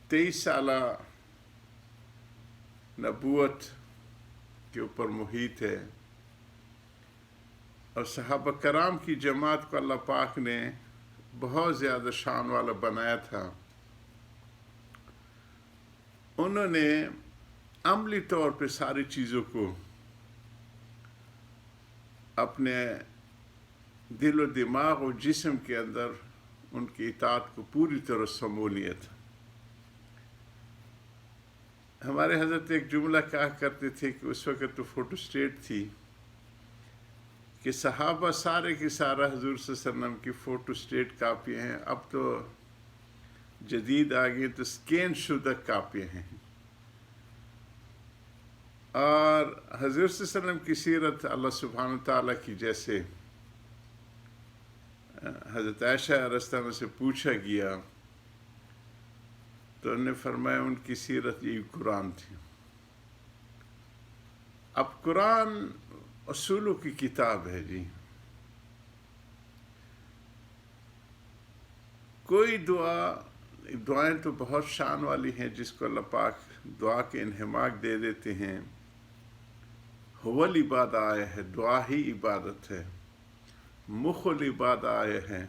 23 سالہ نبوت کے اوپر محیط ہے، اور صحابہ کرام کی جماعت کو اللہ پاک نے بہت زیادہ شان والا بنایا تھا۔ انہوں نے عملی طور پہ ساری چیزوں کو اپنے دل و دماغ و جسم کے اندر ان کی اطاعت کو پوری طرح سمو لیا تھا۔ ہمارے حضرت ایک جملہ کہا کرتے تھے کہ اس وقت تو فوٹو اسٹیٹ تھی کہ صحابہ سارے کے سارا حضور صلی اللہ علیہ وسلم کی فوٹو اسٹیٹ کاپی ہیں، اب تو جدید آگے تو سکین شدہ کاپی ہیں۔ اور حضور صلی اللہ علیہ وسلم کی سیرت اللہ سبحانہ تعالیٰ کی، جیسے حضرت عائشہ رضی اللہ عنہا سے پوچھا گیا تو انہوں نے فرمایا ان کی سیرت یہی قرآن تھی۔ اب قرآن اصولوں کی کتاب ہے جی۔ کوئی دعائیں تو بہت شان والی ہیں جس کو اللہ پاک دعا کے انہماک دے دیتے ہیں۔ هو العبادہ آیا ہے، دعا ہی عبادت ہے، مخ العبادہ آیا ہے۔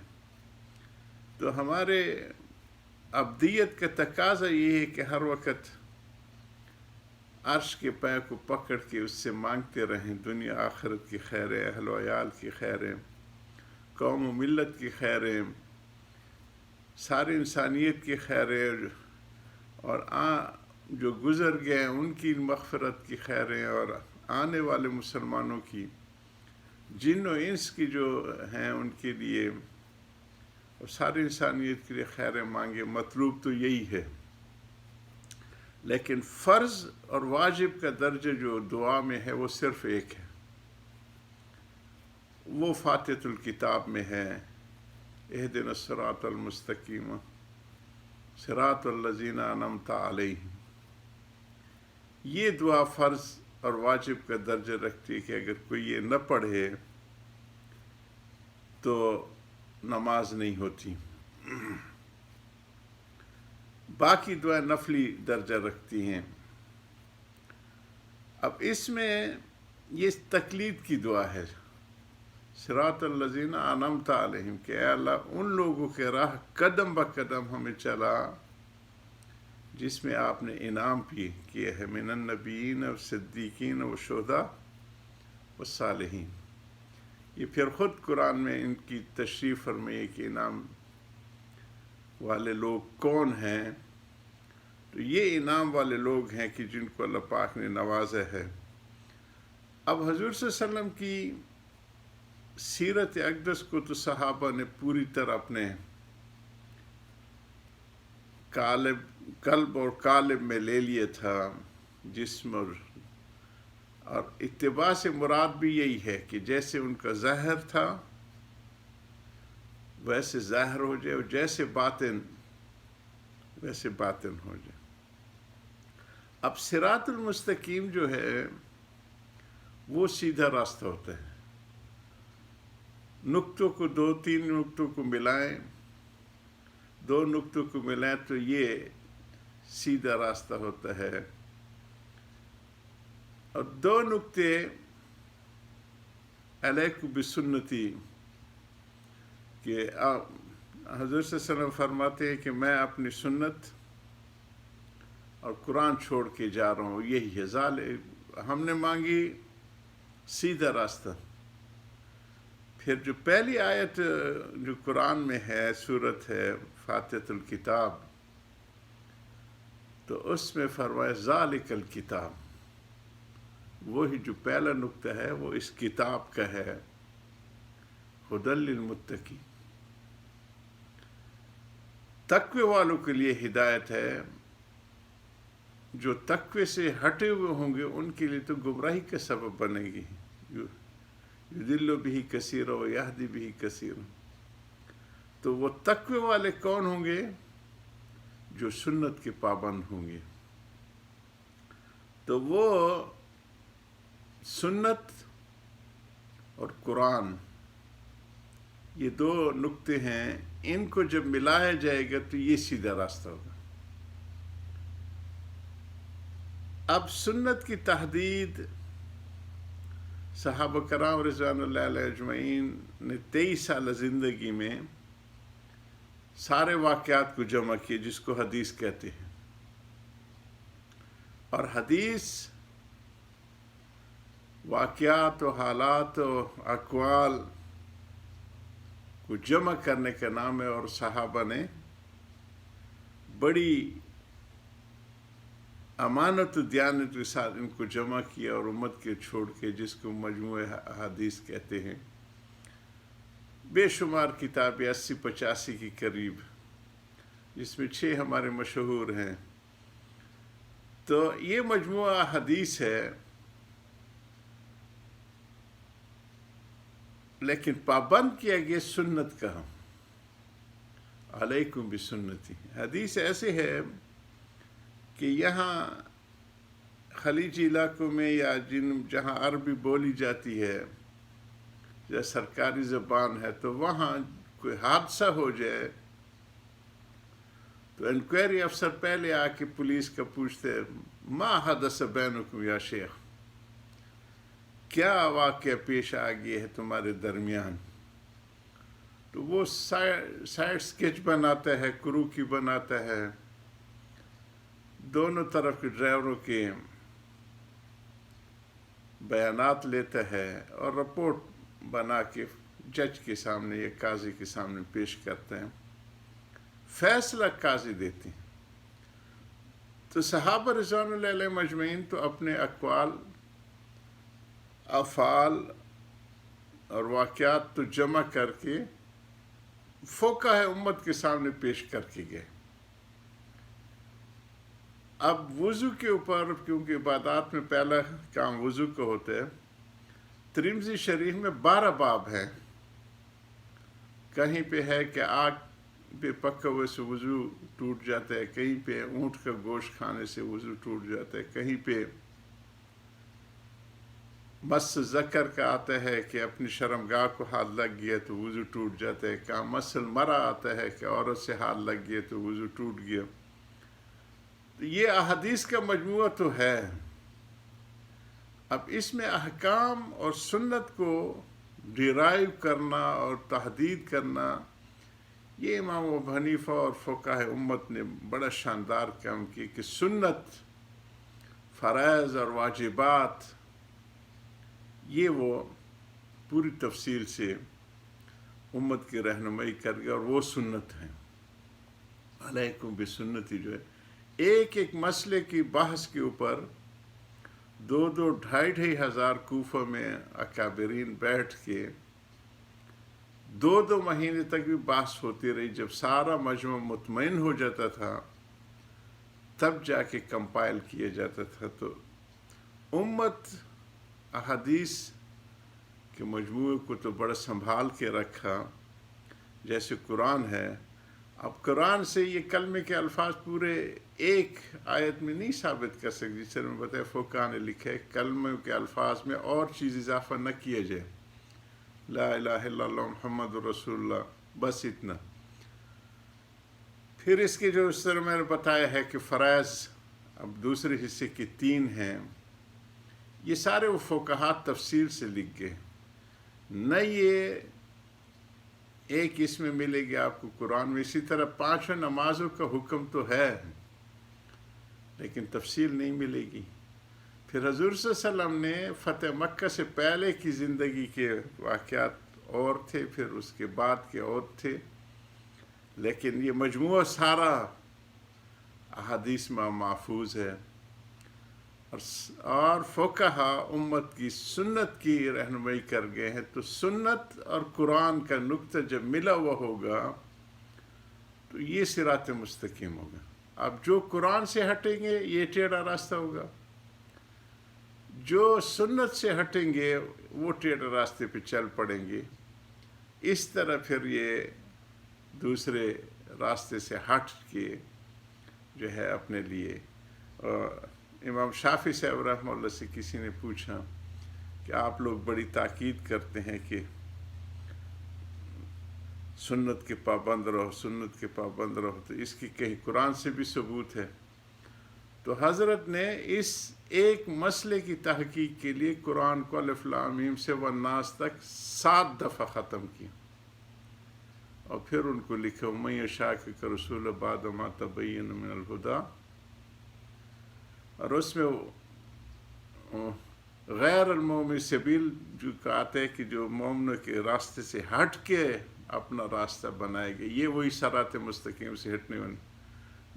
تو ہمارے ابدیت کا تقاضا یہ ہے کہ ہر وقت عرش کے پے کو پکڑ کے اس سے مانگتے رہیں، دنیا آخرت کی خیریں، اہل و عیال کی خیریں، قوم و ملت کی خیریں، ساری انسانیت کی خیریں، اور جو گزر گئے ہیں ان کی مغفرت کی خیریں، اور آنے والے مسلمانوں کی، جن و انس کی جو ہیں ان کے لیے، اور ساری انسانیت کے لیے خیریں مانگے۔ مطلوب تو یہی ہے، لیکن فرض اور واجب کا درجہ جو دعا میں ہے وہ صرف ایک ہے، وہ فاتحۃ الکتاب میں ہے، اہدنا الصراط المستقیم صراط الذین انعمت علیہم۔ یہ دعا فرض اور واجب کا درجہ رکھتی ہے کہ اگر کوئی یہ نہ پڑھے تو نماز نہیں ہوتی۔ باقی دعائیں نفلی درجہ رکھتی ہیں۔ اب اس میں یہ تقلید کی دعا ہے، صراط الذین انعمت علیہم، کہ اے اللہ ان لوگوں کے راہ قدم بہ قدم ہمیں چلا جس میں آپ نے انعام بھی کیے ہے، من النبیین والصدیقین والشہداء والصالحین۔ یہ پھر خود قرآن میں ان کی تشریح فرمائے کہ انعام والے لوگ کون ہیں۔ تو یہ انعام والے لوگ ہیں کہ جن کو اللہ پاک نے نوازا ہے۔ اب حضور صلی اللہ علیہ وسلم کی سیرت اقدس کو تو صحابہ نے پوری طرح اپنے قلب اور قالب میں لے لیا تھا، جسم اور اتباع سے مراد بھی یہی ہے کہ جیسے ان کا ظاہر تھا ویسے ظاہر ہو جائے، اور جیسے باطن ویسے باطن ہو جائے۔ اب صراط المستقیم جو ہے وہ سیدھا راستہ ہوتا ہے۔ نقطوں کو دو تین نقطوں کو ملائیں، دو نقطوں کو ملائیں تو یہ سیدھا راستہ ہوتا ہے۔ اور دو نقطے علیکم بسنتی، کہ حضور صلی اللہ علیہ وسلم فرماتے ہیں کہ میں اپنی سنت اور قرآن چھوڑ کے جا رہا ہوں، یہی ہے۔ ہم نے مانگی سیدھا راستہ۔ پھر جو پہلی آیت جو قرآن میں ہے، سورت ہے فاتحۃ الکتاب، تو اس میں فرمایا ذالک الکتاب، وہی جو پہلا نقطہ ہے وہ اس کتاب کا ہے، ھدی للمتقین، تقوی والوں کے لیے ہدایت ہے۔ جو تقوی سے ہٹے ہوئے ہوں گے ان کے لیے تو گمراہی کا سبب بنے گی، یضل بہ کثیرا ویہدی بہ کثیرا۔ تو وہ تقوی والے کون ہوں گے؟ جو سنت کے پابند ہوں گے۔ تو وہ سنت اور قرآن، یہ دو نقطے ہیں، ان کو جب ملایا جائے گا تو یہ سیدھا راستہ ہوگا۔ اب سنت کی تحدید صحابہ کرام رضوان اللہ علیہ اجمعین نے 23 سال زندگی میں سارے واقعات کو جمع کیے، جس کو حدیث کہتے ہیں. اور حدیث واقعات و حالات و اقوال کو جمع کرنے کا نام ہے، اور صحابہ نے بڑی امانت و دیانت کے ساتھ ان کو جمع کیا اور امت کے چھوڑ کے، جس کو مجموعہ حدیث کہتے ہیں. بے شمار کتابیں 80-85 کی قریب، جس میں 6 ہمارے مشہور ہیں. تو یہ مجموعہ حدیث ہے، لیکن پابند کیا گیا سنت کا. علیکم بسنتی. حدیث ایسے ہے کہ یہاں خلیجی علاقوں میں یا جہاں عربی بولی جاتی ہے یا سرکاری زبان ہے، تو وہاں کوئی حادثہ ہو جائے تو انکوائری افسر پہلے آ کے پولیس کا پوچھتے ما حدث بینکم یا شیخ، کیا واقعہ پیش آ گیا ہے تمہارے درمیان. تو وہ سائڈ سکیچ بناتا ہے، کرو کی بناتا ہے، دونوں طرف کے ڈرائیوروں کے بیانات لیتا ہے اور رپورٹ بنا کے جج کے سامنے یا قاضی کے سامنے پیش کرتے ہیں. فیصلہ قاضی دیتے ہیں. تو صحابہ رضوان اللہ علیہ مجمعین تو اپنے اقوال، افعال اور واقعات تو جمع کر کے فقہ امت کے سامنے پیش کر کے گئے. اب وضو کے اوپر، کیونکہ عبادات میں پہلا کام وضو کا ہوتا ہے، ترمذی شریف میں 12 باب ہیں. کہیں پہ ہے کہ آگ پہ پکا ہوئے سے وضو ٹوٹ جاتا ہے، کہیں پہ اونٹ کا گوشت کھانے سے وضو ٹوٹ جاتا ہے، کہیں پہ مس ذکر کا آتا ہے کہ اپنی شرمگاہ کو ہاتھ لگ گیا تو وضو ٹوٹ جاتا ہے. کہاں مس المرأ آتا ہے کہ عورت سے ہاتھ لگ گیا تو وضو ٹوٹ گیا. تو یہ احادیث کا مجموعہ تو ہے. اب اس میں احکام اور سنت کو ڈیرائیو کرنا اور تحدید کرنا، یہ امام ابو حنیفہ اور فقہاء امت نے بڑا شاندار کام کیا کہ سنت، فرائض اور واجبات، یہ وہ پوری تفصیل سے امت کی رہنمائی کر گیا، اور وہ سنت ہیں. علیکم بسنتی جو ہے، ایک ایک مسئلے کی بحث کے اوپر 2,000-2,500 ہزار کوفہ میں اکابرین بیٹھ کے 2 مہینے تک بھی بحث ہوتی رہی. جب سارا مجمع مطمئن ہو جاتا تھا تب جا کے کمپائل کیا جاتا تھا. تو امت احادیث کے مجموعے کو تو بڑا سنبھال کے رکھا، جیسے قرآن ہے. اب قرآن سے یہ کلمے کے الفاظ پورے ایک آیت میں نہیں ثابت کر سکتے. جس طرح میں بتایا فقہاء نے لکھا ہے کلمے کے الفاظ میں اور چیز اضافہ نہ کیا جائے، لا الہ الا اللہ محمد رسول اللہ، بس اتنا. پھر اس کے جو اس طرح میں نے بتایا ہے کہ فرائض اب دوسرے حصے کے 3 ہیں. یہ سارے وہ فقہاء تفصیل سے لکھ گئے. نہ یہ ایک اس میں ملے گی آپ کو قرآن میں. اسی طرح 5 نمازوں کا حکم تو ہے لیکن تفصیل نہیں ملے گی. پھر حضور صلی اللہ علیہ وسلم نے فتح مکہ سے پہلے کی زندگی کے واقعات اور تھے، پھر اس کے بعد کے اور تھے، لیکن یہ مجموعہ سارا احادیث میں محفوظ ہے. اور فقہاء امت کی سنت کی رہنمائی کر گئے ہیں. تو سنت اور قرآن کا نقطہ جب ملا ہوا ہوگا تو یہ صراط مستقیم ہوگا. اب جو قرآن سے ہٹیں گے یہ ٹیڑھا راستہ ہوگا، جو سنت سے ہٹیں گے وہ ٹیڑھے راستے پہ چل پڑیں گے. اس طرح پھر یہ دوسرے راستے سے ہٹ کے جو ہے اپنے لیے. امام شافعی صاحب رحمہ اللہ سے کسی نے پوچھا کہ آپ لوگ بڑی تاکید کرتے ہیں کہ سنت کے پابند رہو، سنت کے پابند رہو، تو اس کی کہیں قرآن سے بھی ثبوت ہے؟ تو حضرت نے اس ایک مسئلے کی تحقیق کے لیے قرآن کو الف لام میم سے والناس تک 7 دفعہ ختم کیا، اور پھر ان کو لکھا وَمَن يُشَاقِقِ الرَّسُولَ بَعْدَ مَا تَبَيَّنَ مِنَ الْهُدَىٰ، اور اس میں غیر المومن سبیل جو کہتے ہیں کہ جو مومنوں کے راستے سے ہٹ کے اپنا راستہ بنائے گا، یہ وہی صراط مستقیم سے ہٹنے والے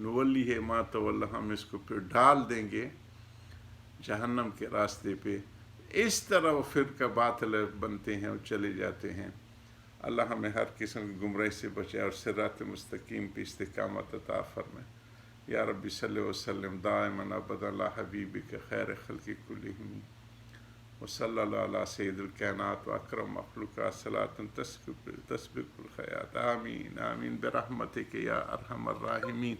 نولی ہے ما تولی، ہم اس کو پھر ڈال دیں گے جہنم کے راستے پہ۔ اس طرح وہ فرقہ باطل بنتے ہیں اور چلے جاتے ہیں۔ اللہ ہمیں ہر قسم کی گمراہی سے بچائے اور صراط مستقیم پہ استقامت عطا فرمائے۔ یا ربی صلی وسلم دائما ابدا علی حبیبک خیر خلق کلہم، وصلی اللہ علی سید الکائنات و اکرم مخلوقات صلاۃ تسبق الخیرات، آمین آمین برحمتک یا ارحم الراحمین۔